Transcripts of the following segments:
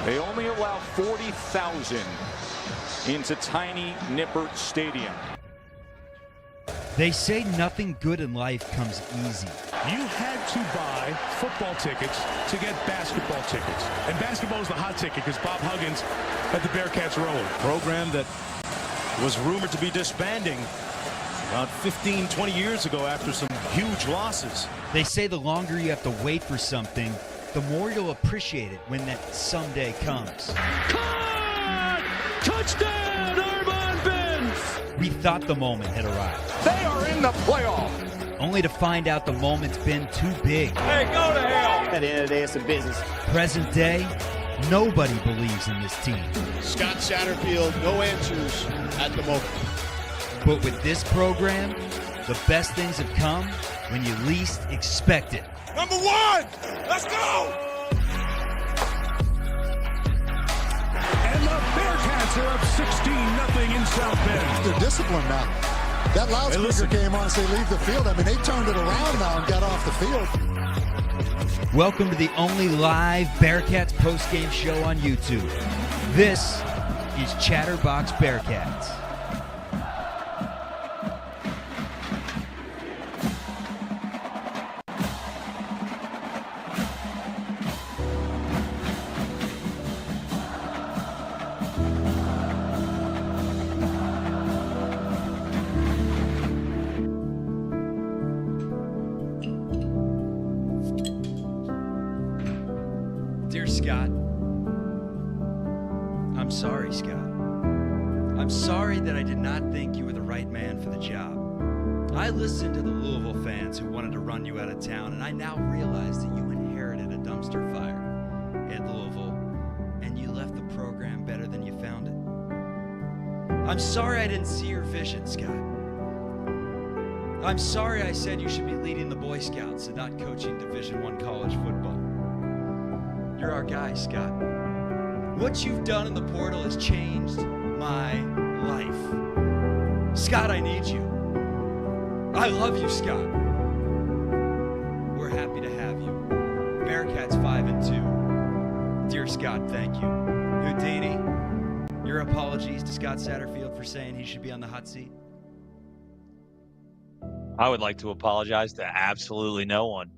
They only allow 40,000 into tiny Nippert Stadium. They say nothing good in life comes easy. You had to buy football tickets to get basketball tickets. And basketball is the hot ticket because Bob Huggins had the Bearcats rolling. Program that was rumored to be disbanding about 15, 20 years ago after some huge losses. They say the longer you have to wait for something, the more you'll appreciate it when that someday comes. Caught! Touchdown, Armand Benz! We thought the moment had arrived. They are in the playoff. Only to find out the moment's been too big. Hey, go to hell. At the end of the day, it's a business. Present day, nobody believes in this team. Scott Satterfield, no answers at the moment. But with this program, the best things have come when you least expect it. Number one, let's go! And the Bearcats are up 16-0 in South Bend. They're disciplined now. That loudspeaker came on and say leave the field. I mean, they turned it around now and got off the field. Welcome to the only live Bearcats postgame show on YouTube. This is Chatterbox Bearcats. Dear Scott, I'm sorry, Scott. I'm sorry that I did not think you were the right man for the job. I listened to the Louisville fans who wanted to run you out of town, and I now realize that you inherited a dumpster fire at Louisville, and you left the program better than you found it. I'm sorry I didn't see your vision, Scott. I'm sorry I said you should be leading the Boy Scouts and not coaching Division I college football. You're our guy, Scott. What you've done in the portal has changed my life. Scott, I need you. I love you, Scott. We're happy to have you. Bearcats 5-2. Dear Scott, thank you. Houdini, your apologies to Scott Satterfield for saying he should be on the hot seat. I would like to apologize to absolutely no one.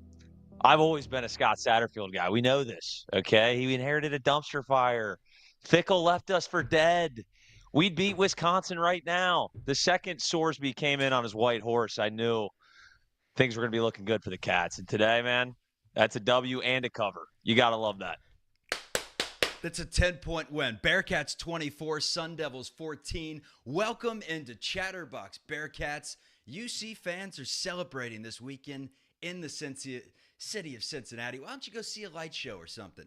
I've always been a Scott Satterfield guy. We know this, okay? He inherited a dumpster fire. Fickle left us for dead. We'd beat Wisconsin right now. The second Sorsby came in on his white horse, I knew things were going to be looking good for the Cats. And today, man, that's a W and a cover. You got to love that. That's a 10-point win. Bearcats 24, Sun Devils 14. Welcome into Chatterbox Bearcats. UC fans are celebrating this weekend in the city of Cincinnati. Why don't you go see a light show or something?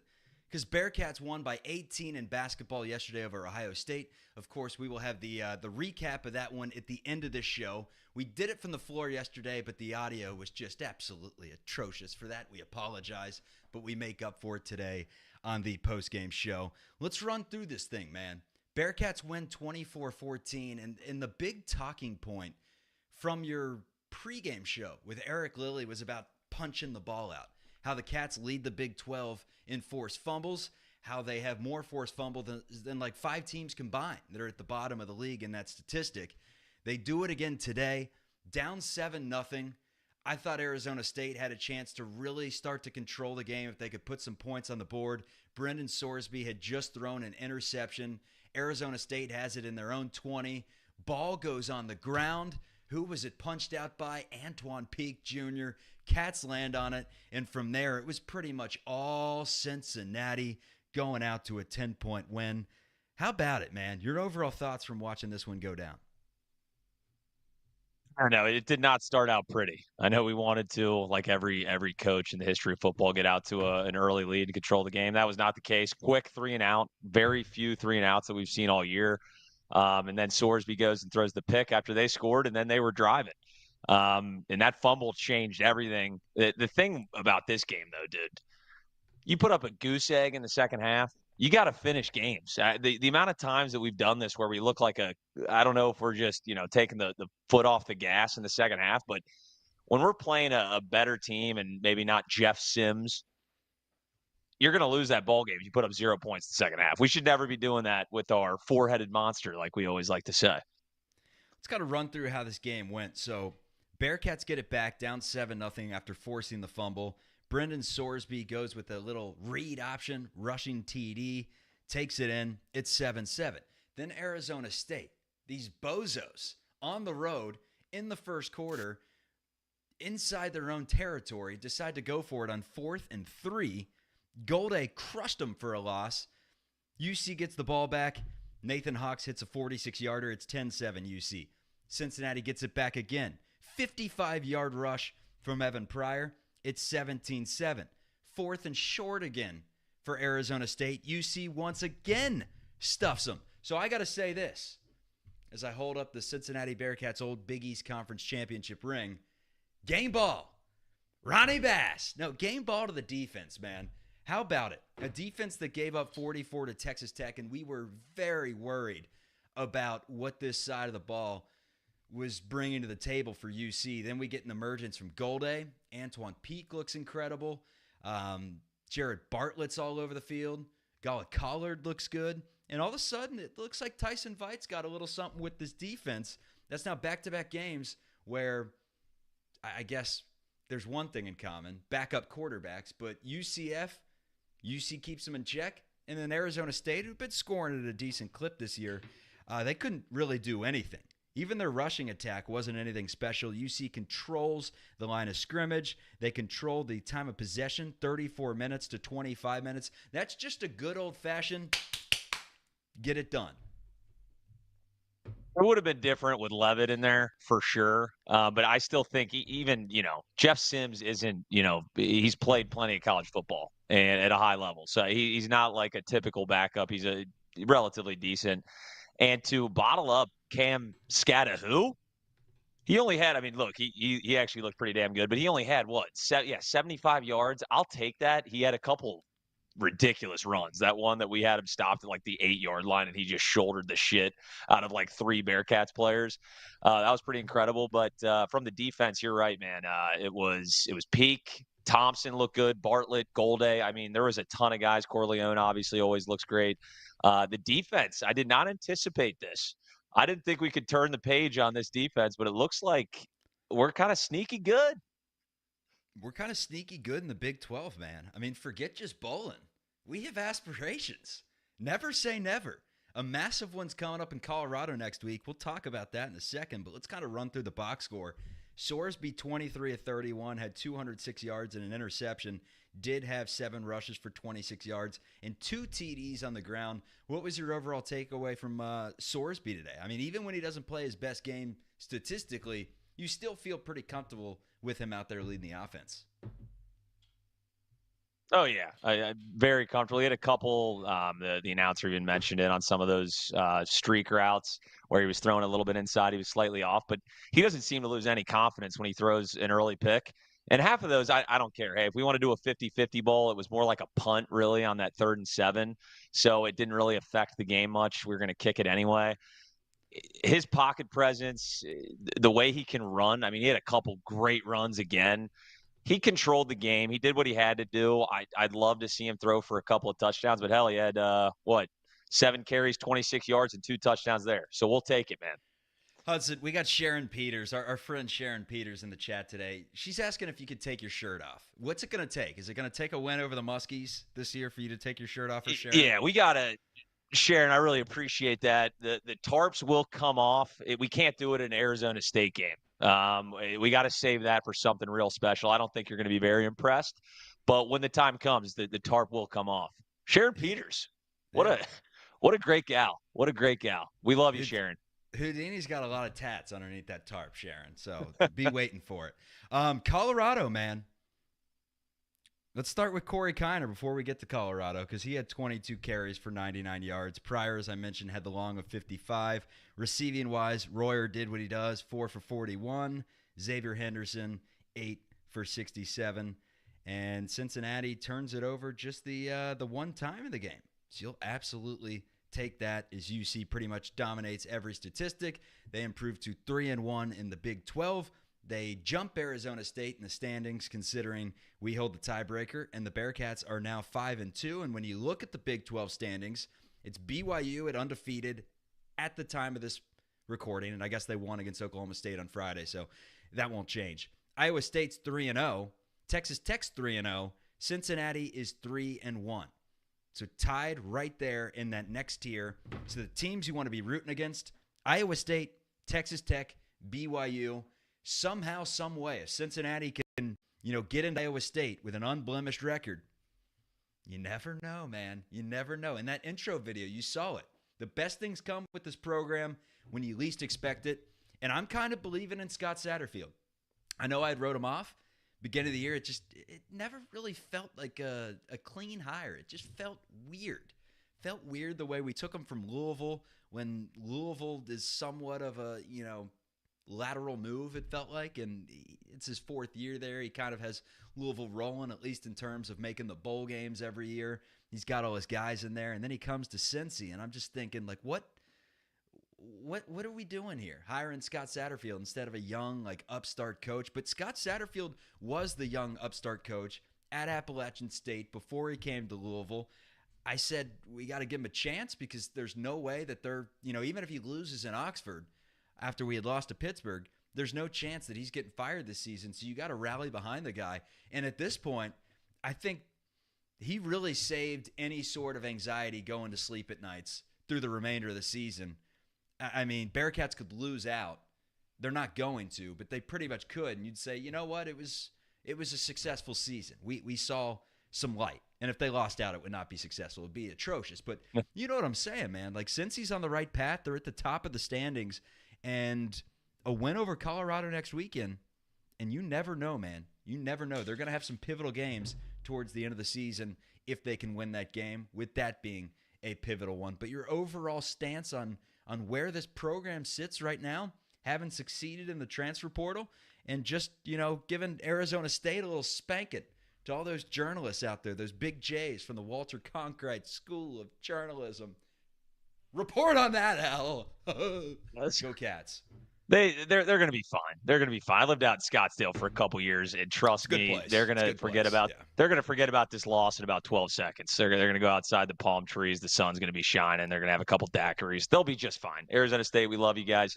Because Bearcats won by 18 in basketball yesterday over Ohio State. Of course, we will have the recap of that one at the end of this show. We did it from the floor yesterday, but the audio was just absolutely atrocious. For that, we apologize, but we make up for it today on the postgame show. Let's run through this thing, man. Bearcats win 24-14, and the big talking point from your pregame show with Eric Lilly was about punching the ball out. How the Cats lead the Big 12 in forced fumbles, how they have more forced fumble than like 5 teams combined that are at the bottom of the league in that statistic. They do it again today, down 7-0. I thought Arizona State had a chance to really start to control the game if they could put some points on the board. Brendan Sorsby had just thrown an interception. Arizona State has it in their own 20. Ball goes on the ground. Who was it punched out by? Antoine Peak Jr. Cats land on it, and from there, it was pretty much all Cincinnati going out to a 10-point win. How about it, man? Your overall thoughts from watching this one go down? I don't know. It did not start out pretty. I know we wanted to, like every coach in the history of football, get out to an early lead and control the game. That was not the case. Quick 3-and-out. Very few 3-and-outs that we've seen all year. And then Sorsby goes and throws the pick after they scored, and then they were driving. And that fumble changed everything. The thing about this game, though, dude, you put up a goose egg in the second half, you got to finish games. The amount of times that we've done this where we look like I don't know if we're just, taking the foot off the gas in the second half, but when we're playing a better team and maybe not Jeff Sims, you're going to lose that ball game if you put up 0 points in the second half. We should never be doing that with our four-headed monster, like we always like to say. Let's kind of run through how this game went. So Bearcats get it back down 7-0 after forcing the fumble. Brendan Sorsby goes with a little read option, rushing TD, takes it in. It's 7-7. Then Arizona State, these bozos on the road in the first quarter, inside their own territory, decide to go for it on 4th and 3. Golday crushed them for a loss. UC gets the ball back. Nathan Hawks hits a 46-yarder. It's 10-7 UC. Cincinnati gets it back again. 55-yard rush from Evan Pryor. It's 17-7. 4th and short again for Arizona State. UC once again stuffs them. So I got to say this as I hold up the Cincinnati Bearcats' old Big East Conference Championship ring. Game ball. Ronnie Bass. No, game ball to the defense, man. How about it? A defense that gave up 44 to Texas Tech, and we were very worried about what this side of the ball was bringing to the table for UC. Then we get an emergence from Golday. Antoine Peak looks incredible. Jared Bartlett's all over the field. Gala Collard looks good. And all of a sudden, it looks like Tyson Vite's got a little something with this defense. That's now back-to-back games where I guess there's one thing in common, backup quarterbacks, but UC keeps them in check, and then Arizona State, who've been scoring at a decent clip this year, they couldn't really do anything. Even their rushing attack wasn't anything special. UC controls the line of scrimmage. They control the time of possession, 34 minutes to 25 minutes. That's just a good old-fashioned get it done. It would have been different with Leavitt in there for sure. But I still think even, Jeff Sims isn't, he's played plenty of college football and at a high level. So he's not like a typical backup. He's a relatively decent. And to bottle up Cam Scatahu, he only had, look, he actually looked pretty damn good, but he only had 75 yards. I'll take that. He had a couple ridiculous runs. That one that we had him stopped at like the 8-yard line and he just shouldered the shit out of like 3 Bearcats players. That was pretty incredible. But from the defense, you're right, man. It was Peak. Thompson looked good. Bartlett, Golday. There was a ton of guys. Corleone obviously always looks great. The defense, I did not anticipate this. I didn't think we could turn the page on this defense, but it looks like we're kind of sneaky good. We're kind of sneaky good in the Big 12, man. Forget just bowling. We have aspirations. Never say never. A massive one's coming up in Colorado next week. We'll talk about that in a second, but let's kind of run through the box score. Sorsby, 23 of 31, had 206 yards and an interception. Did have 7 rushes for 26 yards and 2 TDs on the ground. What was your overall takeaway from Sorsby today? Even when he doesn't play his best game statistically, you still feel pretty comfortable with him out there leading the offense. Oh, yeah. I very comfortable. He had a couple, the announcer even mentioned it on some of those streak routes where he was throwing a little bit inside. He was slightly off, but he doesn't seem to lose any confidence when he throws an early pick. And half of those, I don't care. Hey, if we want to do a 50-50 bowl, it was more like a punt, really, on that 3rd and 7. So it didn't really affect the game much. We were going to kick it anyway. His pocket presence, the way he can run, he had a couple great runs again. He controlled the game. He did what he had to do. I'd love to see him throw for a couple of touchdowns, but hell, he had, 7 carries, 26 yards, and 2 touchdowns there. So we'll take it, man. Hudson, we got Sharon Peters, our friend Sharon Peters in the chat today. She's asking if you could take your shirt off. What's it going to take? Is it going to take a win over the Muskies this year for you to take your shirt off for Sharon? Yeah, we got to. Sharon, I really appreciate that. The tarps will come off. We can't do it in an Arizona State game. We got to save that for something real special. I don't think you're going to be very impressed, but when the time comes, the tarp will come off. Sharon Peters, what a great gal. What a great gal. We love you, Sharon. Houdini's got a lot of tats underneath that tarp, Sharon, so be waiting for it. Colorado, man. Let's start with Corey Kiner before we get to Colorado because he had 22 carries for 99 yards. Pryor, as I mentioned, had the long of 55. Receiving-wise, Royer did what he does, 4 for 41. Xavier Henderson, 8 for 67. And Cincinnati turns it over just the one time in the game. So you'll absolutely take that as UC pretty much dominates every statistic. They improved to 3-1 in the Big 12. They jump Arizona State in the standings, considering we hold the tiebreaker, and the Bearcats are now 5-2. And when you look at the Big 12 standings, it's BYU at undefeated at the time of this recording, and I guess they won against Oklahoma State on Friday, so that won't change. Iowa State's 3-0, Texas Tech's 3-0, Cincinnati is 3-1. So tied right there in that next tier. So the teams you want to be rooting against: Iowa State, Texas Tech, BYU. Somehow, some way, if Cincinnati can, get into Iowa State with an unblemished record, you never know, man. You never know. In that intro video, you saw it. The best things come with this program when you least expect it. And I'm kind of believing in Scott Satterfield. I know I wrote him off beginning of the year. It never really felt like a clean hire. It just felt weird. Felt weird the way we took him from Louisville, when Louisville is somewhat of a, lateral move, it felt like, and it's his fourth year there. He kind of has Louisville rolling, at least in terms of making the bowl games every year. He's got all his guys in there, and then he comes to Cincy, and I'm just thinking, like, what are we doing here? Hiring Scott Satterfield instead of a young, upstart coach. But Scott Satterfield was the young upstart coach at Appalachian State before he came to Louisville. I said, we got to give him a chance, because there's no way that they're, even if he loses in Oxford after we had lost to Pittsburgh, there's no chance that he's getting fired this season. So you got to rally behind the guy. And at this point, I think he really saved any sort of anxiety going to sleep at nights through the remainder of the season. I mean, Bearcats could lose out. They're not going to, but they pretty much could. And you'd say, you know what? It was a successful season. We saw some light. And if they lost out, it would not be successful. It would be atrocious. But you know what I'm saying, man? Since he's on the right path, they're at the top of the standings. And a win over Colorado next weekend, and you never know, man. You never know. They're going to have some pivotal games towards the end of the season if they can win that game, with that being a pivotal one. But your overall stance on where this program sits right now, having succeeded in the transfer portal, and just, giving Arizona State a little spanking to all those journalists out there, those big J's from the Walter Cronkite School of Journalism. Report on that, Al. Let's go Cats. They're going to be fine. They're going to be fine. I lived out in Scottsdale for a couple years, and trust me, place. They're going to forget about they're going to forget about this loss in about 12 seconds. They're going to go outside the palm trees. The sun's going to be shining. They're going to have a couple daiquiris. They'll be just fine. Arizona State, we love you guys.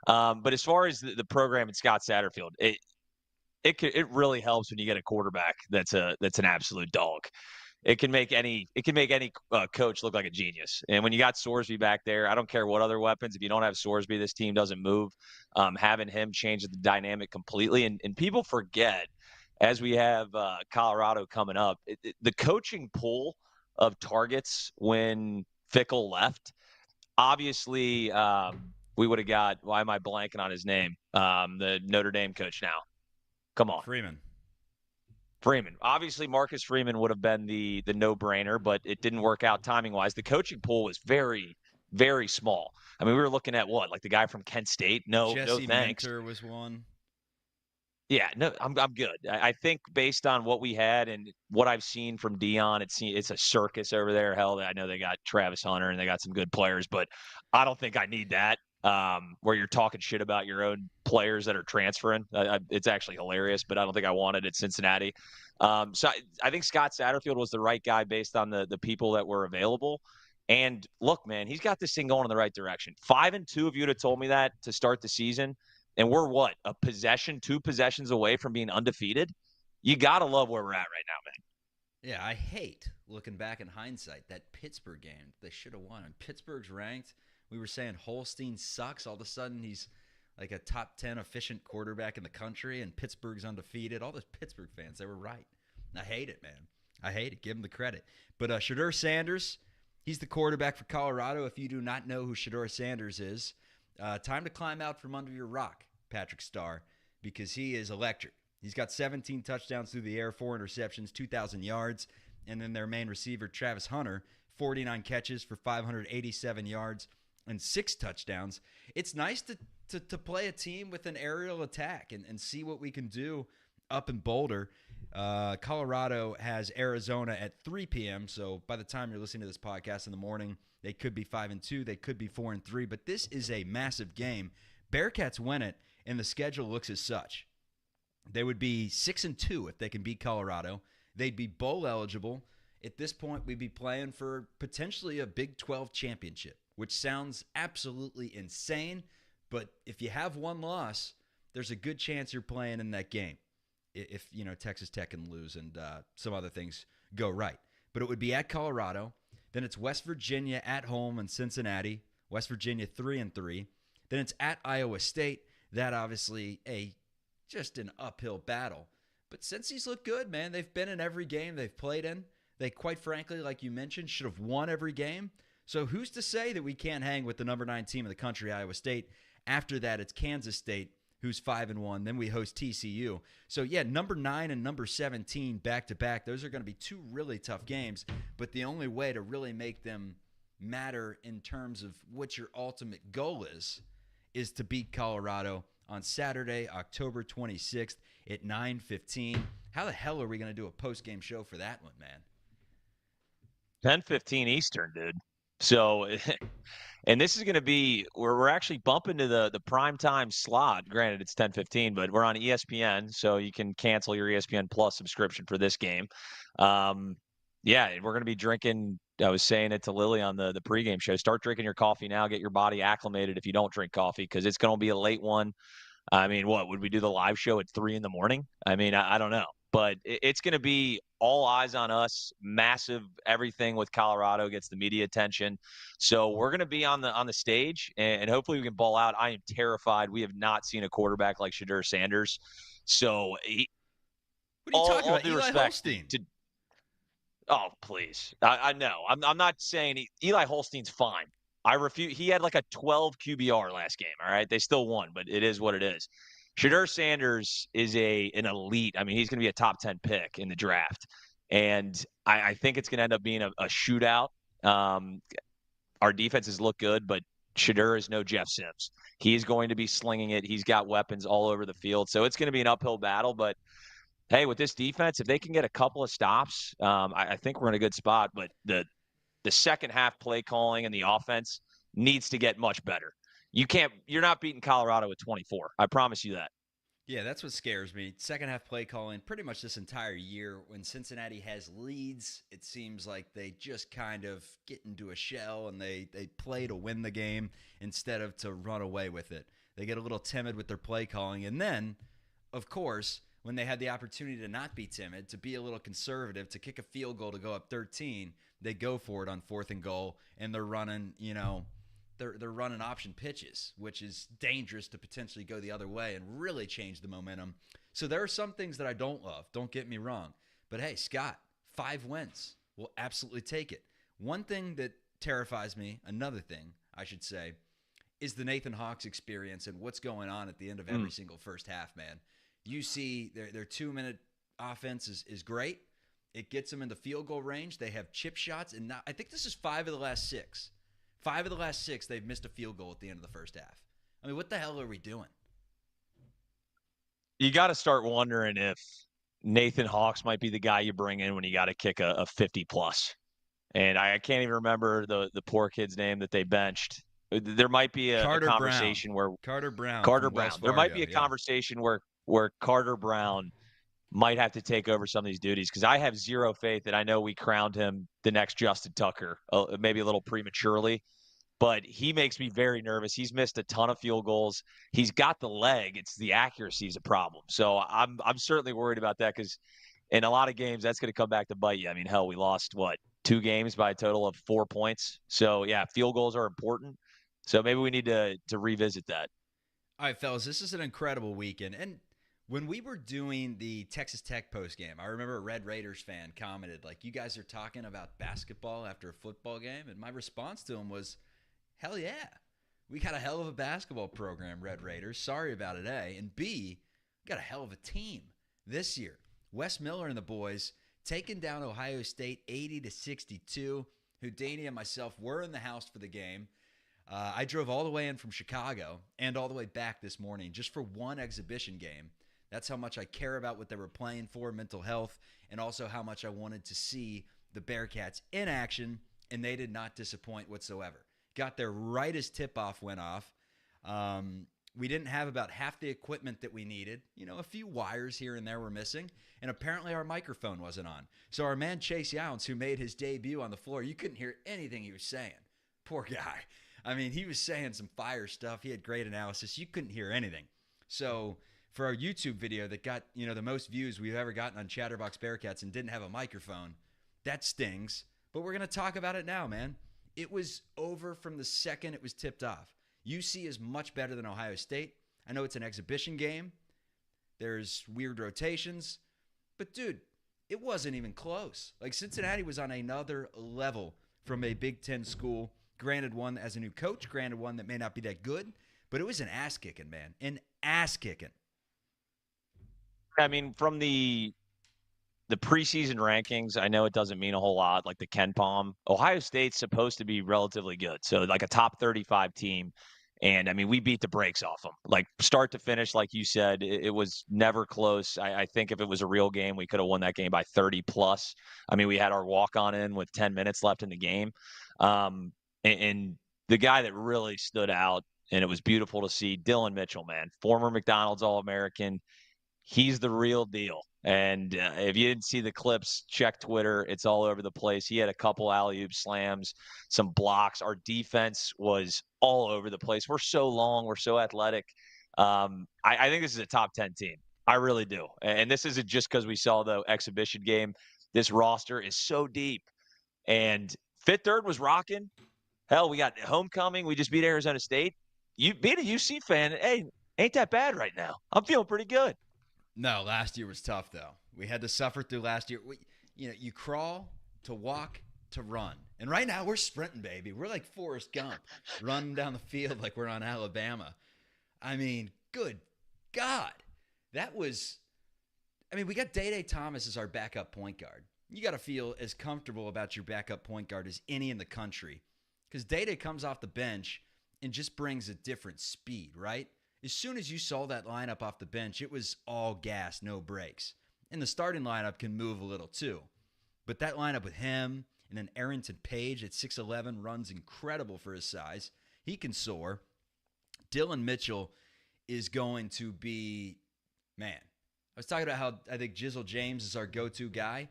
But as far as the program and Scott Satterfield, it really helps when you get a quarterback that's an absolute dog. It can make any coach look like a genius. And when you got Sorsby back there, I don't care what other weapons. If you don't have Sorsby, this team doesn't move. Having him changes the dynamic completely. And people forget, as we have Colorado coming up, the coaching pool of targets when Fickle left, obviously we would have got – why am I blanking on his name? The Notre Dame coach now. Come on. Freeman. Obviously, Marcus Freeman would have been the no-brainer, but it didn't work out timing-wise. The coaching pool was very, very small. I mean, we were looking at what? Like the guy from Kent State? No thanks. Jesse Minter was one. Yeah, no, I'm good. I think based on what we had and what I've seen from Dion, it's a circus over there. Hell, I know they got Travis Hunter and they got some good players, but I don't think I need that. Where you're talking shit about your own players that are transferring. It's actually hilarious, but I don't think I want it at Cincinnati. So I think Scott Satterfield was the right guy based on the people that were available. And look, man, he's got this thing going in the right direction. 5-2, if you would have told me that to start the season, and we're what, two possessions away from being undefeated? You got to love where we're at right now, man. Yeah, I hate, looking back in hindsight, that Pittsburgh game. They should have won. And Pittsburgh's ranked. We were saying Holstein sucks. All of a sudden, he's like a top 10 efficient quarterback in the country, and Pittsburgh's undefeated. All those Pittsburgh fans, they were right. I hate it, man. I hate it. Give him the credit. But Shedeur Sanders, he's the quarterback for Colorado. If you do not know who Shedeur Sanders is, time to climb out from under your rock, Patrick Starr, because he is electric. He's got 17 touchdowns through the air, 4 interceptions, 2,000 yards. And then their main receiver, Travis Hunter, 49 catches for 587 yards. And 6 touchdowns. It's nice to play a team with an aerial attack and see what we can do up in Boulder. Colorado has Arizona at 3 p.m., so by the time you're listening to this podcast in the morning, they could be 5-2, they could be 4-3, but this is a massive game. Bearcats win it, and the schedule looks as such. They would be 6-2 if they can beat Colorado. They'd be bowl eligible. At this point, we'd be playing for potentially a Big 12 championship, which sounds absolutely insane. But if you have one loss, there's a good chance you're playing in that game if Texas Tech can lose and some other things go right. But it would be at Colorado. Then it's West Virginia at home and Cincinnati. West Virginia 3-3. Then it's at Iowa State. That obviously just an uphill battle. But Cincy's look good, man. They've been in every game they've played in. They, quite frankly, like you mentioned, should have won every game. So who's to say that we can't hang with the number 9 team in the country, Iowa State? After that, it's Kansas State, who's 5-1. Then we host TCU. So, yeah, number 9 and number 17 back-to-back. Those are going to be 2 really tough games. But the only way to really make them matter in terms of what your ultimate goal is to beat Colorado on Saturday, October 26th at 9:15. How the hell are we going to do a post-game show for that one, man? 10:15 Eastern, dude. So, and this is going to be we're actually bumping to the prime time slot. Granted, it's 10:15, but we're on ESPN, so you can cancel your ESPN Plus subscription for this game. Yeah, we're going to be drinking. I was saying it to Lily on the pregame show. Start drinking your coffee now. Get your body acclimated if you don't drink coffee, because it's going to be a late one. I mean, what would we do the live show at 3 a.m? I mean, I don't know. But it's going to be all eyes on us, massive everything with Colorado gets the media attention. So we're going to be on the stage, and hopefully we can ball out. I am terrified. We have not seen a quarterback like Shedeur Sanders. So what are you talking about? Eli Holstein. Oh, please. I know. I'm not saying Eli Holstein's fine. I refuse. He had like a 12 QBR last game, all right? They still won, but it is what it is. Shedeur Sanders is an elite. I mean, he's going to be a top 10 pick in the draft. And I think it's going to end up being a shootout. Our defenses look good, but Shedeur is no Jeff Sims. He's going to be slinging it. He's got weapons all over the field. So it's going to be an uphill battle. But, hey, with this defense, if they can get a couple of stops, I think we're in a good spot. But the second half play calling and the offense needs to get much better. You're not beating Colorado at 24. I promise you that. Yeah, that's what scares me. Second half play calling pretty much this entire year. When Cincinnati has leads, it seems like they just kind of get into a shell and they play to win the game instead of to run away with it. They get a little timid with their play calling. And then, of course, when they had the opportunity to not be timid, to be a little conservative, to kick a field goal to go up 13, they go for it on 4th and goal, and they're running, they're running option pitches, which is dangerous to potentially go the other way and really change the momentum. So there are some things that I don't love. Don't get me wrong. But, hey, Scott, 5 wins. We'll absolutely take it. One thing that terrifies me, another thing, I should say, is the Nathan Hawks experience and what's going on at the end of every single first half, man. You see their 2-minute offense is great. It gets them in the field goal range. They have chip shots. And I think this is 5 of the last 6. 5 of the last 6, they've missed a field goal at the end of the first half. I mean, what the hell are we doing? You got to start wondering if Nathan Hawks might be the guy you bring in when you got to kick a 50-plus. And I can't even remember the poor kid's name that they benched. There might be a conversation where Carter Brown. There might be a conversation where Carter Brown might have to take over some of these duties, because I have zero faith that I know we crowned him the next Justin Tucker, maybe a little prematurely, but he makes me very nervous. He's missed a ton of field goals. He's got the leg. It's the accuracy is a problem. So I'm certainly worried about that, because in a lot of games that's going to come back to bite you. I mean, hell, we lost 2 games by a total of 4 points. So yeah, field goals are important. So maybe we need to revisit that. All right, fellas, this is an incredible weekend. And when we were doing the Texas Tech postgame, I remember a Red Raiders fan commented, like, you guys are talking about basketball after a football game? And my response to him was, hell yeah. We got a hell of a basketball program, Red Raiders. Sorry about it, A. And B, we got a hell of a team this year. Wes Miller and the boys taking down Ohio State 80-62. Houdini and myself were in the house for the game. I drove all the way in from Chicago and all the way back this morning just for one exhibition game. That's how much I care about what they were playing for, mental health, and also how much I wanted to see the Bearcats in action, and they did not disappoint whatsoever. Got there right as tip-off went off. We didn't have about half the equipment that we needed. A few wires here and there were missing, and apparently our microphone wasn't on. So our man Chase Youns, who made his debut on the floor, you couldn't hear anything he was saying. Poor guy. I mean, he was saying some fire stuff. He had great analysis. You couldn't hear anything. So for our YouTube video that got, the most views we've ever gotten on Chatterbox Bearcats and didn't have a microphone, that stings. But we're going to talk about it now, man. It was over from the second it was tipped off. UC is much better than Ohio State. I know it's an exhibition game. There's weird rotations. But, dude, it wasn't even close. Like, Cincinnati was on another level from a Big Ten school. Granted, one as a new coach. Granted, one that may not be that good. But it was an ass-kicking, man. An ass-kicking. I mean, from the preseason rankings, I know it doesn't mean a whole lot, like the Ken Palm. Ohio State's supposed to be relatively good. So, like a top 35 team. And, I mean, we beat the brakes off them. Like, start to finish, like you said, it was never close. I think if it was a real game, we could have won that game by 30+. I mean, we had our walk-on in with 10 minutes left in the game. And the guy that really stood out, and it was beautiful to see, Dylan Mitchell, man. Former McDonald's All-American. He's the real deal. And if you didn't see the clips, check Twitter. It's all over the place. He had a couple alley-oop slams, some blocks. Our defense was all over the place. We're so long. We're so athletic. I think this is a top 10 team. I really do. And this isn't just because we saw the exhibition game. This roster is so deep. And Fifth Third was rocking. Hell, we got homecoming. We just beat Arizona State. You beat a UC fan. Hey, ain't that bad right now. I'm feeling pretty good. No, last year was tough, though. We had to suffer through last year. You crawl to walk to run. And right now we're sprinting, baby. We're like Forrest Gump, running down the field like we're on Alabama. I mean, good God. We got Day-Day Thomas as our backup point guard. You got to feel as comfortable about your backup point guard as any in the country. Because Day-Day comes off the bench and just brings a different speed, right? As soon as you saw that lineup off the bench, it was all gas, no brakes. And the starting lineup can move a little too. But that lineup with him and then Arrington Page at 6'11", runs incredible for his size. He can soar. Dylan Mitchell is going to be, man. I was talking about how I think Jizzle James is our go-to guy.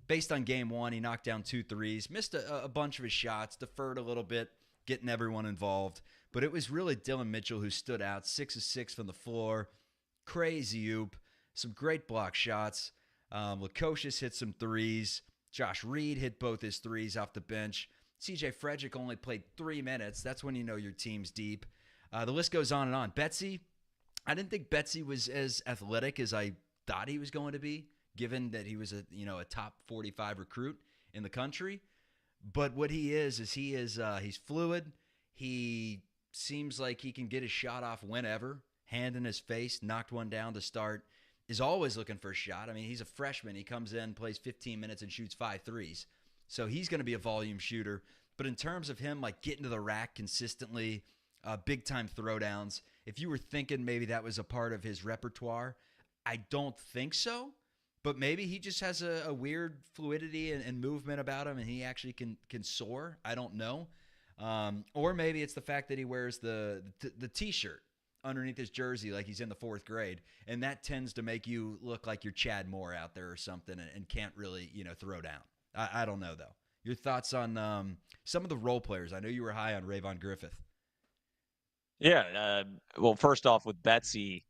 Based on game one, he knocked down 2 threes, missed a bunch of his shots, deferred a little bit, getting everyone involved. But it was really Dylan Mitchell who stood out, 6 of 6 from the floor. Crazy oop. Some great block shots. Lukosius hit some threes. Josh Reed hit both his threes off the bench. CJ Frederick only played 3 minutes. That's when you know your team's deep. The list goes on and on. Betsy, I didn't think Betsy was as athletic as I thought he was going to be, given that he was a top 45 recruit in the country. But what he is he's fluid. He seems like he can get his shot off whenever. Hand in his face, knocked one down to start. Is always looking for a shot. I mean, he's a freshman. He comes in, plays 15 minutes, and shoots 5 threes. So he's going to be a volume shooter. But in terms of him, like, getting to the rack consistently, big-time throwdowns, if you were thinking maybe that was a part of his repertoire, I don't think so. But maybe he just has a weird fluidity and movement about him, and he actually can soar. I don't know. Or maybe it's the fact that he wears the T-shirt underneath his jersey like he's in the 4th grade, and that tends to make you look like you're Chad Moore out there or something and can't really, throw down. I don't know, though. Your thoughts on some of the role players? I know you were high on Rayvon Griffith. Yeah. Well, first off, with Betsy,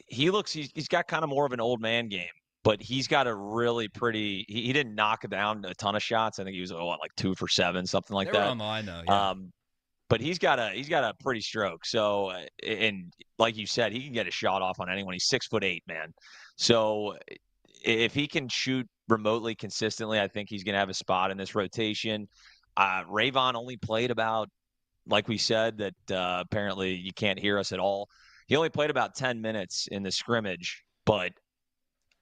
he's got kind of more of an old man game. But he's got a really pretty – he didn't knock down a ton of shots. I think he was, like 2 for 7, something like that. They were on the line, though, yeah. But he's got a pretty stroke. So, and like you said, he can get a shot off on anyone. He's 6'8", man. So if he can shoot remotely consistently, I think he's going to have a spot in this rotation. Rayvon only played about, like we said, that apparently you can't hear us at all. He only played about 10 minutes in the scrimmage, but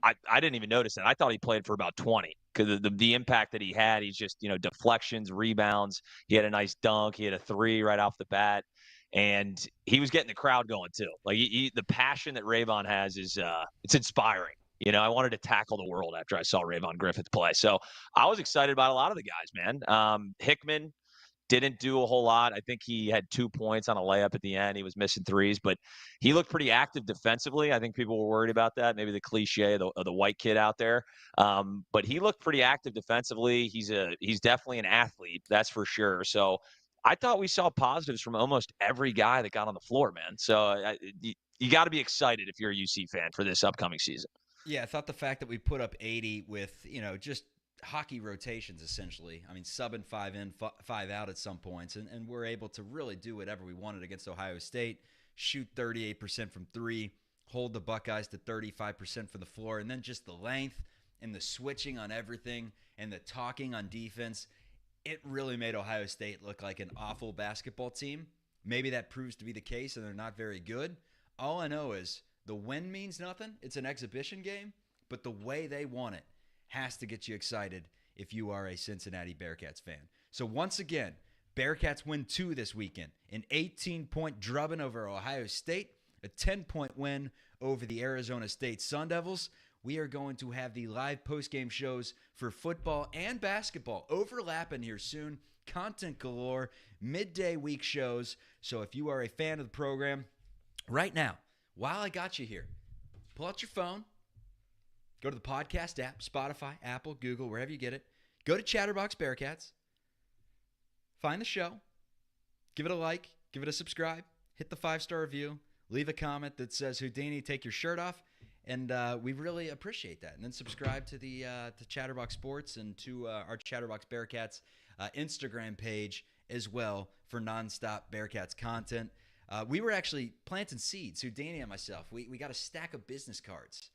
I didn't even notice that. I thought he played for about 20 because the impact that he had. He's just, deflections, rebounds. He had a nice dunk. He had a 3 right off the bat. And he was getting the crowd going too. Like the passion that Rayvon has is it's inspiring. I wanted to tackle the world after I saw Rayvon Griffith play. So I was excited about a lot of the guys, man. Hickman didn't do a whole lot. I think he had 2 points on a layup at the end. He was missing threes, but he looked pretty active defensively. I think people were worried about that. Maybe the cliche of the white kid out there. But he looked pretty active defensively. He's definitely an athlete, that's for sure. So I thought we saw positives from almost every guy that got on the floor, man. So you got to be excited if you're a UC fan for this upcoming season. Yeah, I thought the fact that we put up 80 with, just hockey rotations, essentially. I mean, subbing 5 in, 5 out at some points, and we're able to really do whatever we wanted against Ohio State, shoot 38% from 3, hold the Buckeyes to 35% from the floor, and then just the length and the switching on everything and the talking on defense, it really made Ohio State look like an awful basketball team. Maybe that proves to be the case and they're not very good. All I know is the win means nothing. It's an exhibition game, but the way they won it has to get you excited if you are a Cincinnati Bearcats fan. So once again, Bearcats win 2 this weekend. An 18-point drubbing over Ohio State, a 10-point win over the Arizona State Sun Devils. We are going to have the live postgame shows for football and basketball overlapping here soon. Content galore, midday week shows. So if you are a fan of the program, right now, while I got you here, pull out your phone, go to the podcast app, Spotify, Apple, Google, wherever you get it. Go to Chatterbox Bearcats. Find the show. Give it a like. Give it a subscribe. Hit the 5-star review. Leave a comment that says, Houdini, take your shirt off. And we really appreciate that. And then subscribe to the to Chatterbox Sports and to our Chatterbox Bearcats Instagram page as well for nonstop Bearcats content. We were actually planting seeds, Houdini and myself. We got a stack of business cards.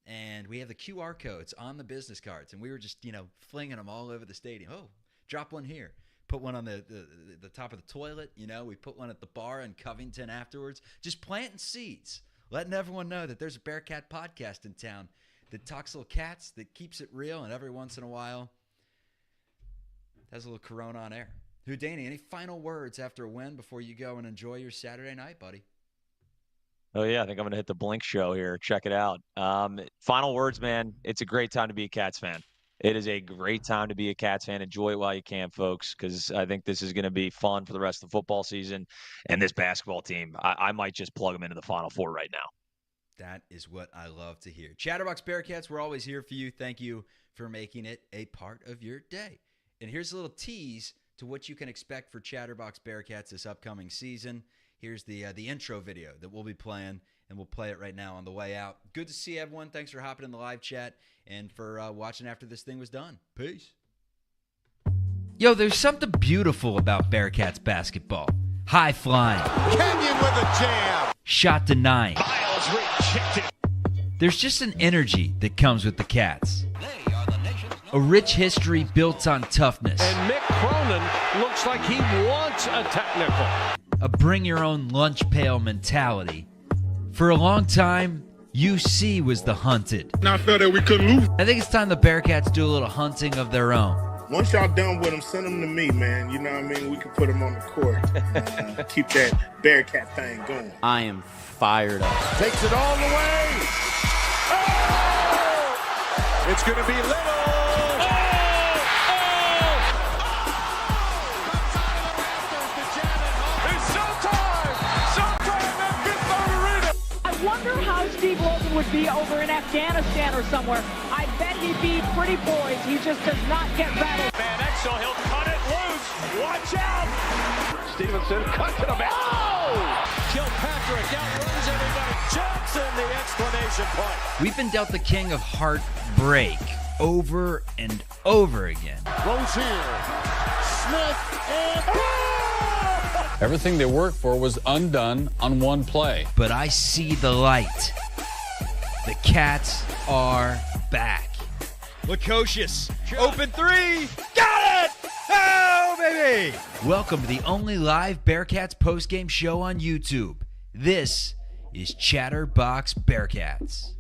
And we have the QR codes on the business cards. And we were just, flinging them all over the stadium. Oh, drop one here. Put one on the top of the toilet. We put one at the bar in Covington afterwards. Just planting seeds. Letting everyone know that there's a Bearcat podcast in town that talks little cats, that keeps it real, and every once in a while has a little Corona on air. Houdini, any final words after a win before you go and enjoy your Saturday night, buddy? Oh, yeah, I think I'm going to hit the Blink show here. Check it out. Final words, man. It's a great time to be a Cats fan. It is a great time to be a Cats fan. Enjoy it while you can, folks, because I think this is going to be fun for the rest of the football season. And this basketball team, I might just plug them into the Final Four right now. That is what I love to hear. Chatterbox Bearcats, we're always here for you. Thank you for making it a part of your day. And here's a little tease to what you can expect for Chatterbox Bearcats this upcoming season. Here's the intro video that we'll be playing, and we'll play it right now on the way out. Good to see everyone. Thanks for hopping in the live chat and for watching after this thing was done. Peace. Yo, there's something beautiful about Bearcats basketball. High flying. Kenyon with a jam. Shot denying. Miles rejected. There's just an energy that comes with the Cats. A rich history built on toughness. And Mick Cronin looks like he wants a technical. A bring-your-own-lunch pail mentality. For a long time, UC was the hunted. I felt that we couldn't lose. I think it's time the Bearcats do a little hunting of their own. Once y'all done with them, send them to me, man. You know what I mean? We can put them on the court. Keep that Bearcat thing going. I am fired up. Takes it all the way. Oh! It's going to be Little. I wonder how Steve Logan would be over in Afghanistan or somewhere. I bet he'd be pretty poised. He just does not get rattled. Van Exel, he'll cut it loose. Watch out. Stevenson cuts it back. Oh! Kilpatrick outruns everybody. Johnson, the exclamation point. We've been dealt the king of heartbreak over and over again. Rozier. Smith. And... Everything they worked for was undone on one play. But I see the light. The Cats are back. Lukosius. Open three. Got it! Oh, baby! Welcome to the only live Bearcats postgame show on YouTube. This is Chatterbox Bearcats.